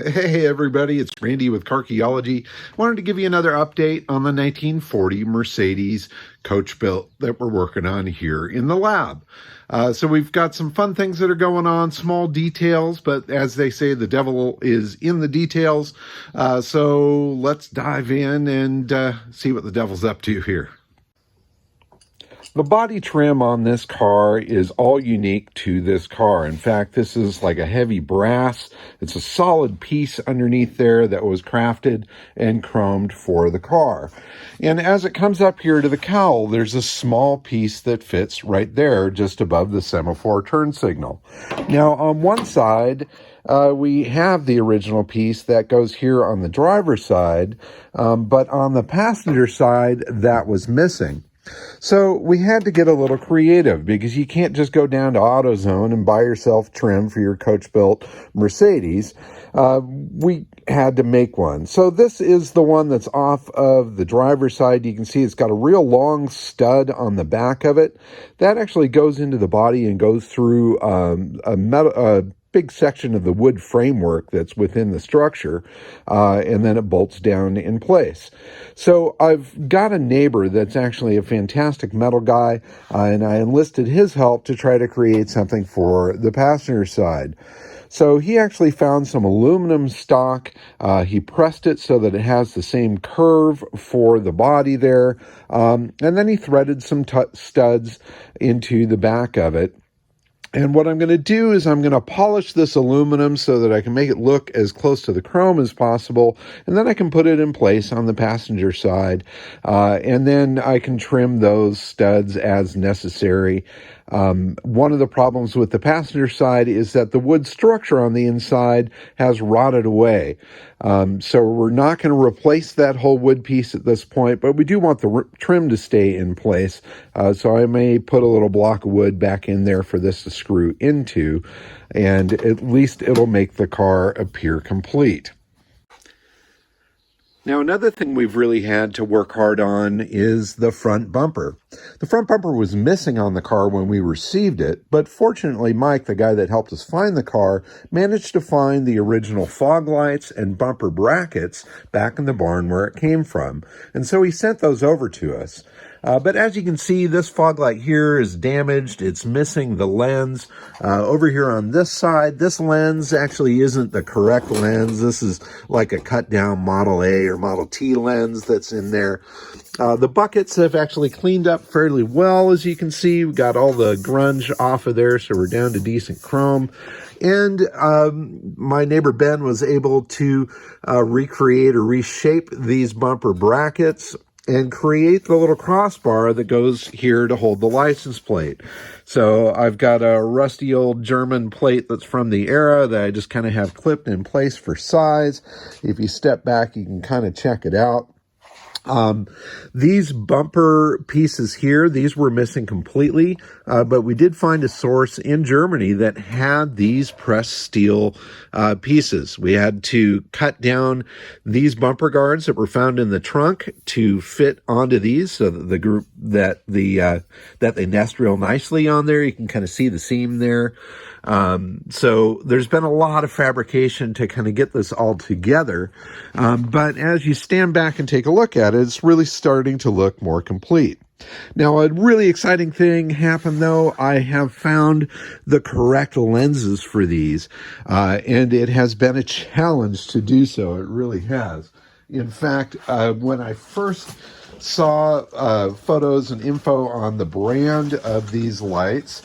Hey everybody, it's Randy with Carchaeology. Wanted to give you another update on the 1940 Mercedes coach built that we're working on here in the lab. So we've got some fun things that are going on, small details, but as they say, the devil is in the details. So let's dive in and see what the devil's up to here. The body trim on this car is all unique to this car. In fact, this is like a heavy brass. It's a solid piece underneath there that was crafted and chromed for the car. And as it comes up here to the cowl, there's a small piece that fits right there just above the semaphore turn signal. Now, on one side, we have the original piece that goes here on the driver's side, but on the passenger side, that was missing. So we had to get a little creative because you can't just go down to AutoZone and buy yourself trim for your coach-built Mercedes. We had to make one. So this is the one that's off of the driver's side. You can see it's got a real long stud on the back of it. That actually goes into the body and goes through a big section of the wood framework that's within the structure, and then it bolts down in place. So I've got a neighbor that's actually a fantastic metal guy, and I enlisted his help to try to create something for the passenger side. So he actually found some aluminum stock. He pressed it so that it has the same curve for the body there, and then he threaded some studs into the back of it. And what I'm going to do is I'm going to polish this aluminum so that I can make it look as close to the chrome as possible. And then I can put it in place on the passenger side. And then I can trim those studs as necessary. One of the problems with the passenger side is that the wood structure on the inside has rotted away. So we're not going to replace that whole wood piece at this point, but we do want the trim to stay in place. So I may put a little block of wood back in there for this to screw into, and at least it'll make the car appear complete. Now, another thing we've really had to work hard on is the front bumper. The front bumper was missing on the car when we received it, but fortunately, Mike, the guy that helped us find the car, managed to find the original fog lights and bumper brackets back in the barn where it came from. And so he sent those over to us. But as you can see, this fog light here is damaged. It's missing the lens. Over here on this side, this lens actually isn't the correct lens. This is like a cut down Model A or Model T lens that's in there. The buckets have actually cleaned up fairly well, as you can see. We got all the grunge off of there, so we're down to decent chrome. And my neighbor Ben was able to recreate or reshape these bumper brackets and create the little crossbar that goes here to hold the license plate. So I've got a rusty old German plate that's from the era that I just kind of have clipped in place for size. If you step back, you can kind of check it out. These bumper pieces here, these were missing completely, but we did find a source in Germany that had these pressed steel pieces. We had to cut down these bumper guards that were found in the trunk to fit onto these, so that they nest real nicely on there. You can kind of see the seam there. So there's been a lot of fabrication to kind of get this all together. But as you stand back and take a look at it, it's really starting to look more complete. Now, a really exciting thing happened, though. I have found the correct lenses for these, and it has been a challenge to do so. It really has. In fact, when I first saw photos and info on the brand of these lights,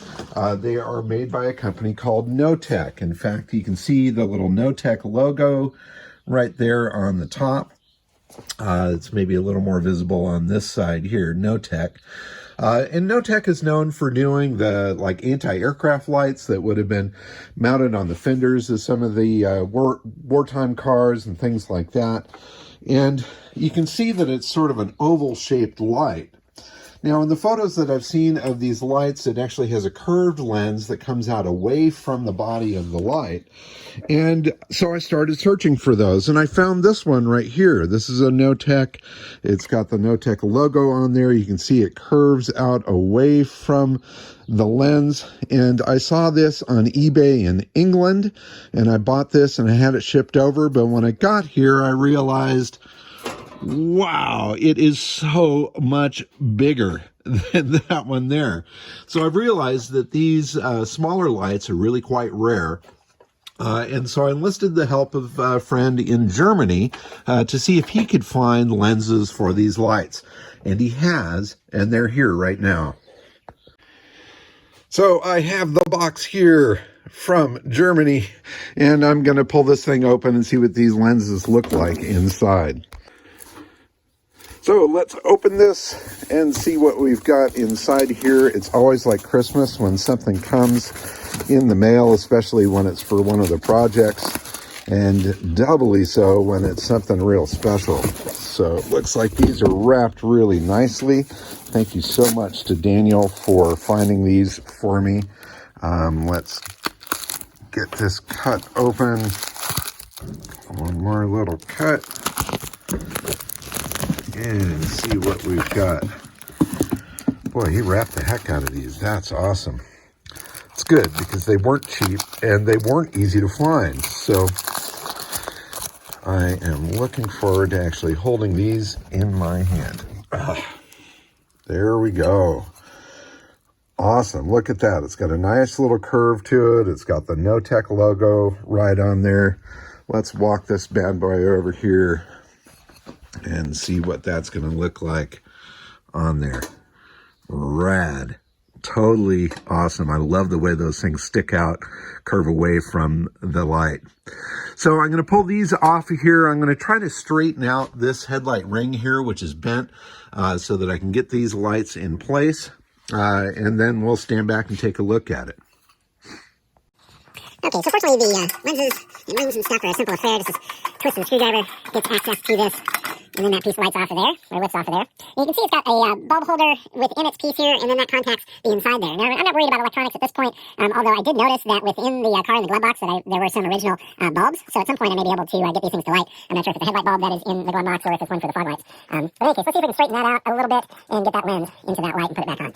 they are made by a company called NoTech. In fact, you can see the little NoTech logo right there on the top. It's maybe a little more visible on this side here, NoTech. And NoTech is known for doing the anti-aircraft lights that would have been mounted on the fenders of some of the wartime cars and things like that. And you can see that it's sort of an oval-shaped light. Now, in the photos that I've seen of these lights, it actually has a curved lens that comes out away from the body of the light. And so I started searching for those, and I found this one right here. This is a NoTech. It's got the NoTech logo on there. You can see it curves out away from the lens. And I saw this on eBay in England, and I bought this and I had it shipped over. But when I got here, I realized, wow, it is so much bigger than that one there. So I've realized that these smaller lights are really quite rare. And so I enlisted the help of a friend in Germany to see if he could find lenses for these lights. And he has, and they're here right now. So I have the box here from Germany, and I'm going to pull this thing open and see what these lenses look like inside. So let's open this and see what we've got inside here. It's always like Christmas when something comes in the mail, especially when it's for one of the projects, and doubly so when it's something real special. So it looks like these are wrapped really nicely. Thank you so much to Daniel for finding these for me. Let's get this cut open. One more little cut. And see what we've got. Boy, he wrapped the heck out of these. That's awesome. It's good because they weren't cheap and they weren't easy to find. So I am looking forward to actually holding these in my hand. There we go. Awesome. Look at that. It's got a nice little curve to it. It's got the NoTech logo right on there. Let's walk this bad boy over here and see what that's going to look like on there. Rad. Totally awesome. I love the way those things stick out, curve away from the light. So I'm going to pull these off of here. I'm going to try to straighten out this headlight ring here, which is bent, so that I can get these lights in place. And then we'll stand back and take a look at it. Okay, so fortunately the lenses and rings and stuff are a simple affair. Just twist the screwdriver, gets access to this, and then that piece lights off of there, or lifts off of there. And you can see it's got a bulb holder within its piece here, and then that contacts the inside there. Now, I'm not worried about electronics at this point, although I did notice that within the car in the glove box that there were some original bulbs. So at some point I may be able to get these things to light. I'm not sure if it's a headlight bulb that is in the glove box or if it's one for the fog lights. But in any case, let's see if we can straighten that out a little bit and get that lens into that light and put it back on.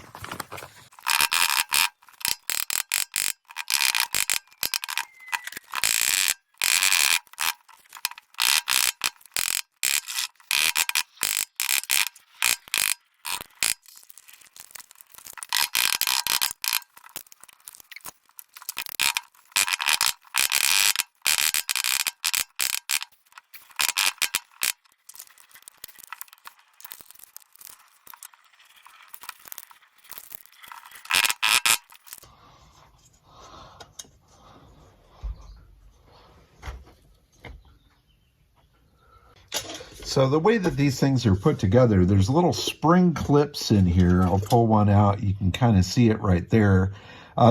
So the way that these things are put together, there's little spring clips in here. I'll pull one out. You can kind of see it right there.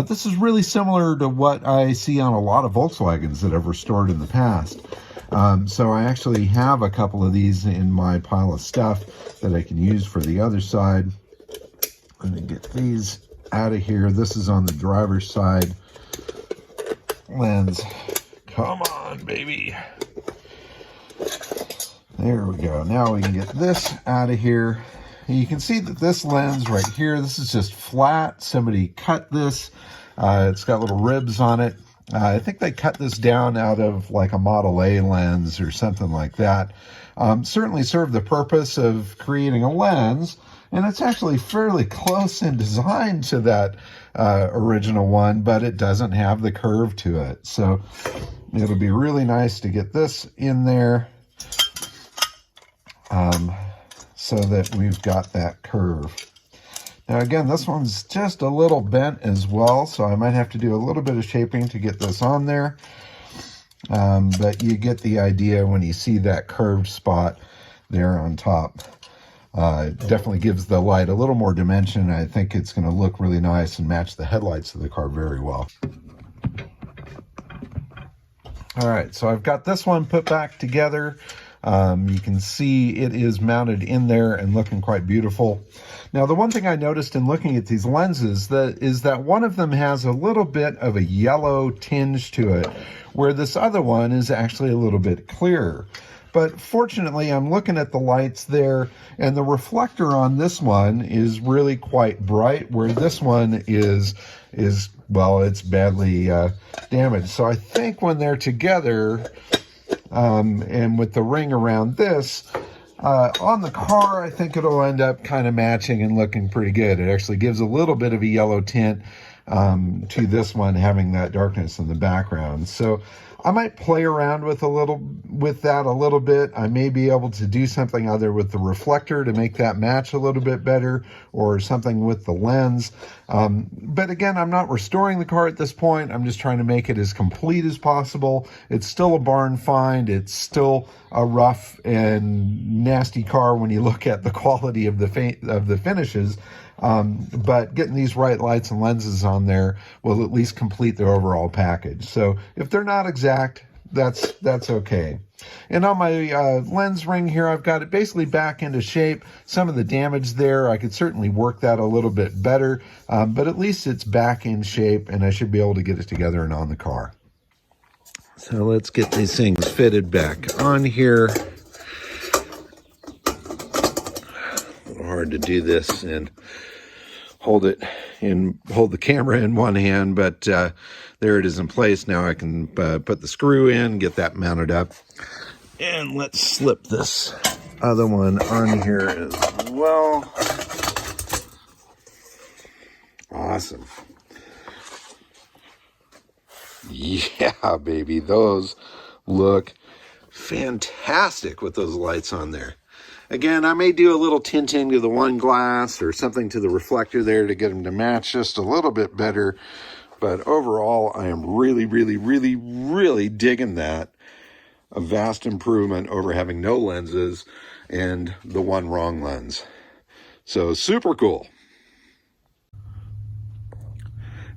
This is really similar to what I see on a lot of Volkswagens that I've restored in the past. So I actually have a couple of these in my pile of stuff that I can use for the other side. Let me get these out of here. This is on the driver's side lens. Come on, baby. There we go. Now we can get this out of here. And you can see that this lens right here, this is just flat. Somebody cut this. It's got little ribs on it. I think they cut this down out of like a Model A lens or something like that. Certainly served the purpose of creating a lens, and it's actually fairly close in design to that original one, but it doesn't have the curve to it. So it'll be really nice to get this in there. So that we've got that curve. Now again, this one's just a little bent as well, so I might have to do a little bit of shaping to get this on there. But you get the idea when you see that curved spot there on top. It definitely gives the light a little more dimension. I think it's going to look really nice and match the headlights of the car very well. All right, so I've got this one put back together. You can see it is mounted in there and looking quite beautiful. Now, the one thing I noticed in looking at these lenses is that one of them has a little bit of a yellow tinge to it, where this other one is actually a little bit clearer. But fortunately, I'm looking at the lights there, and the reflector on this one is really quite bright, where this one is well, it's badly damaged. So I think when they're together, and with the ring around this, on the car, I think it'll end up kind of matching and looking pretty good. It actually gives a little bit of a yellow tint to this one, having that darkness in the background. So I might play around with that a little bit. I may be able to do something either with the reflector to make that match a little bit better, or something with the lens. But again, I'm not restoring the car at this point. I'm just trying to make it as complete as possible. It's still a barn find. It's still a rough and nasty car when you look at the quality of the finishes. But getting these right lights and lenses on there will at least complete the overall package. So if they're not exact, that's okay. And on my lens ring here, I've got it basically back into shape. Some of the damage there, I could certainly work that a little bit better, but at least it's back in shape, and I should be able to get it together and on the car. So let's get these things fitted back on here. A little hard to do this and hold the camera in one hand, but there it is in place. Now I can put the screw in, get that mounted up, and let's slip this other one on here as well. Awesome. Yeah, baby, those look fantastic with those lights on there. Again, I may do a little tinting to the one glass or something to the reflector there to get them to match just a little bit better. But overall, I am really, really, really, really digging that. A vast improvement over having no lenses and the one wrong lens. So super cool.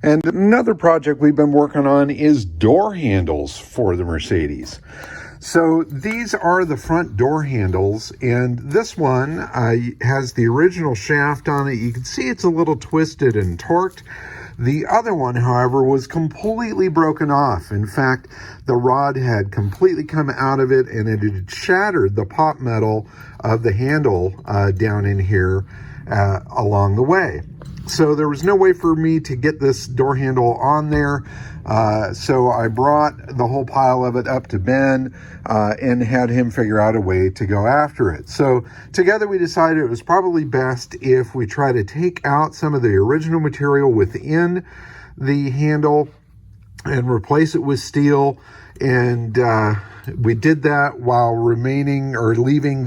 And another project we've been working on is door handles for the Mercedes. So these are the front door handles, and this one has the original shaft on it. You can see it's a little twisted and torqued. The other one, however, was completely broken off. In fact, the rod had completely come out of it, and it had shattered the pop metal of the handle down in here along the way. So there was no way for me to get this door handle on there. So I brought the whole pile of it up to Ben and had him figure out a way to go after it. So together we decided it was probably best if we try to take out some of the original material within the handle and replace it with steel. And we did that while leaving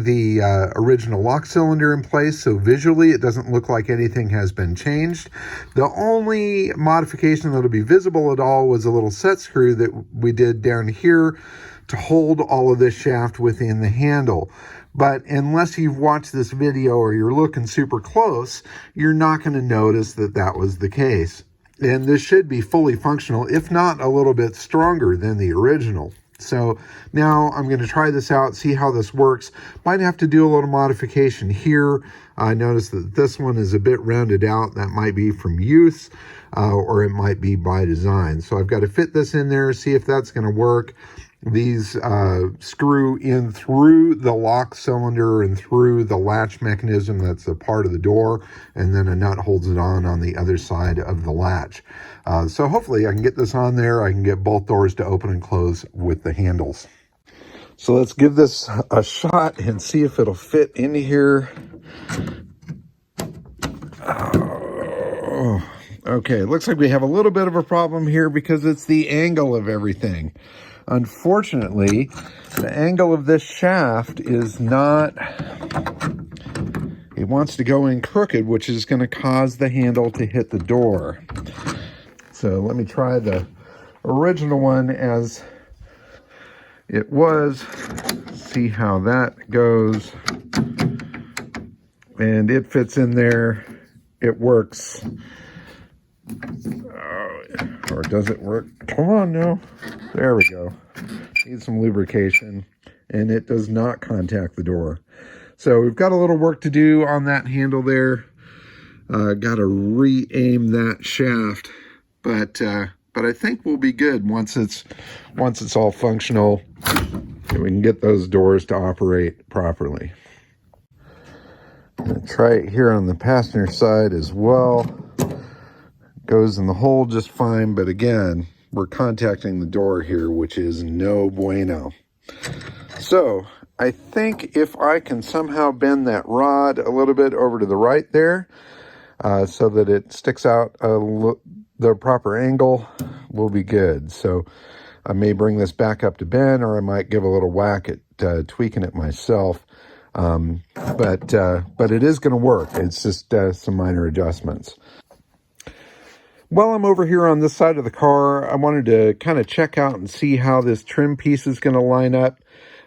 the original lock cylinder in place, so visually it doesn't look like anything has been changed. The only modification that'll be visible at all was a little set screw that we did down here to hold all of this shaft within the handle. But unless you've watched this video or you're looking super close, you're not going to notice that that was the case. And this should be fully functional, if not a little bit stronger than the original. So now I'm going to try this out, see how this works. Might have to do a little modification here. I noticed that this one is a bit rounded out. That might be from use, or it might be by design. So I've got to fit this in there, see if that's going to work. These screw in through the lock cylinder and through the latch mechanism that's a part of the door, and then a nut holds it on the other side of the latch. So hopefully I can get this on there. I can get both doors to open and close with the handles. So let's give this a shot and see if it'll fit into here. Oh, okay, it looks like we have a little bit of a problem here because it's the angle of everything. Unfortunately, the angle of this shaft is not, it wants to go in crooked, which is going to cause the handle to hit the door. So let me try the original one as it was, see how that goes. And it fits in there, it works. Or does it work? Come on now. There we go. Need some lubrication. and it does not contact the door. So we've got a little work to do on that handle there. Got to re-aim that shaft, but I think we'll be good once it's all functional and we can get those doors to operate properly. I'm going to try it here on the passenger side as well. Goes in the hole just fine, but again, we're contacting the door here, which is no bueno. So I think if I can somehow bend that rod a little bit over to the right there, so that it sticks out the proper angle, we'll be good. So I may bring this back up to bend, or I might give a little whack at tweaking it myself. But it is going to work. It's just some minor adjustments. While I'm over here on this side of the car, I wanted to kind of check out and see how this trim piece is going to line up.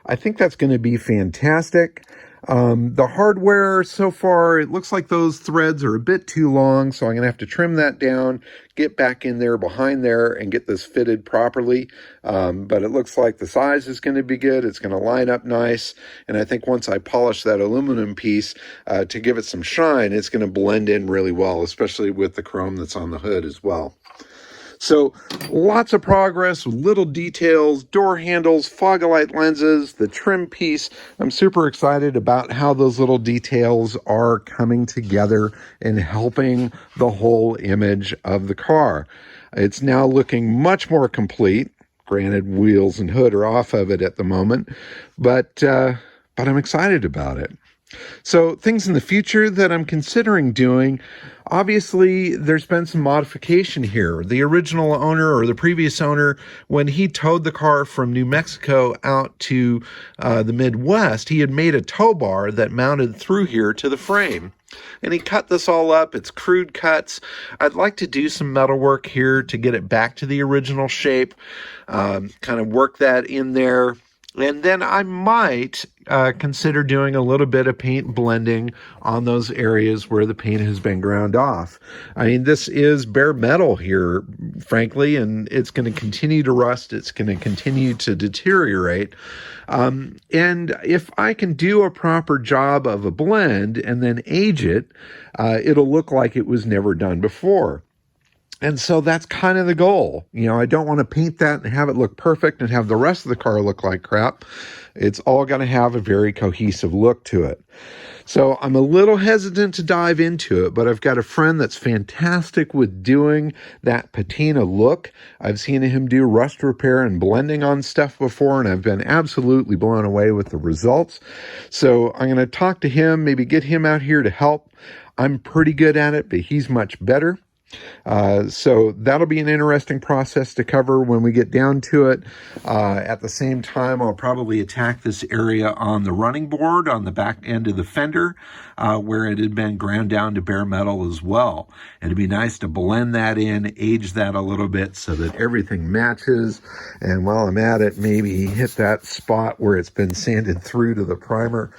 I think that's going to be fantastic. The hardware so far, it looks like those threads are a bit too long, so I'm going to have to trim that down, get back in there behind there, and get this fitted properly. But it looks like the size is going to be good. It's going to line up nice, and I think once I polish that aluminum piece to give it some shine, it's going to blend in really well, especially with the chrome that's on the hood as well. So lots of progress with little details, door handles, fog-light lenses, the trim piece. I'm super excited about how those little details are coming together and helping the whole image of the car. It's now looking much more complete. Granted, wheels and hood are off of it at the moment, but I'm excited about it. So things in the future that I'm considering doing, obviously there's been some modification here. The original owner, or the previous owner, when he towed the car from New Mexico out to the Midwest, he had made a tow bar that mounted through here to the frame. And he cut this all up. It's crude cuts. I'd like to do some metal work here to get it back to the original shape, kind of work that in there. And then I might consider doing a little bit of paint blending on those areas where the paint has been ground off. I mean, this is bare metal here, frankly, and it's going to continue to rust. It's going to continue to deteriorate. And if I can do a proper job of a blend and then age it, it'll look like it was never done before. And so that's kind of the goal. You know, I don't want to paint that and have it look perfect and have the rest of the car look like crap. It's all going to have a very cohesive look to it. So I'm a little hesitant to dive into it, but I've got a friend that's fantastic with doing that patina look. I've seen him do rust repair and blending on stuff before, and I've been absolutely blown away with the results. So I'm going to talk to him, maybe get him out here to help. I'm pretty good at it, but he's much better. So that'll be an interesting process to cover when we get down to it. At the same time, I'll probably attack this area on the running board on the back end of the fender, where it had been ground down to bare metal as well. It'd be nice to blend that in, age that a little bit so that everything matches. And while I'm at it, maybe hit that spot where it's been sanded through to the primer.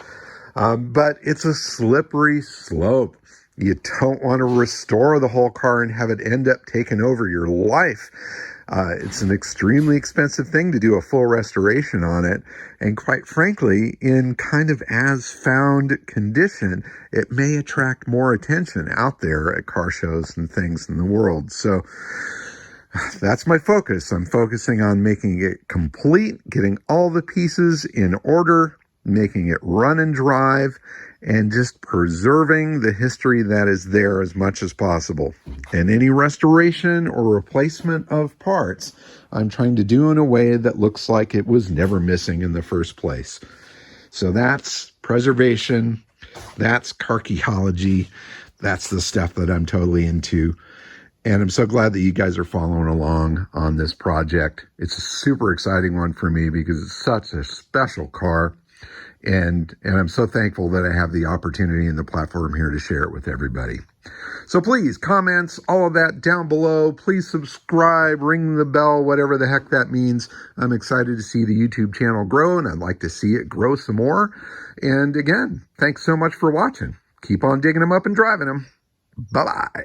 But it's a slippery slope. You don't want to restore the whole car and have it end up taking over your life. It's an extremely expensive thing to do a full restoration on it. And quite frankly, in kind of as found condition, it may attract more attention out there at car shows and things in the world. So that's my focus. I'm focusing on making it complete, getting all the pieces in order, making it run and drive, and just preserving the history that is there as much as possible. And any restoration or replacement of parts, I'm trying to do in a way that looks like it was never missing in the first place. So that's preservation, that's Carchaeology, that's the stuff that I'm totally into. And I'm so glad that you guys are following along on this project. It's a super exciting one for me because it's such a special car. And I'm so thankful that I have the opportunity and the platform here to share it with everybody. So please, comments, all of that down below. Please subscribe, ring the bell, whatever the heck that means. I'm excited to see the YouTube channel grow, and I'd like to see it grow some more. And again, thanks so much for watching. Keep on digging them up and driving them. Bye-bye.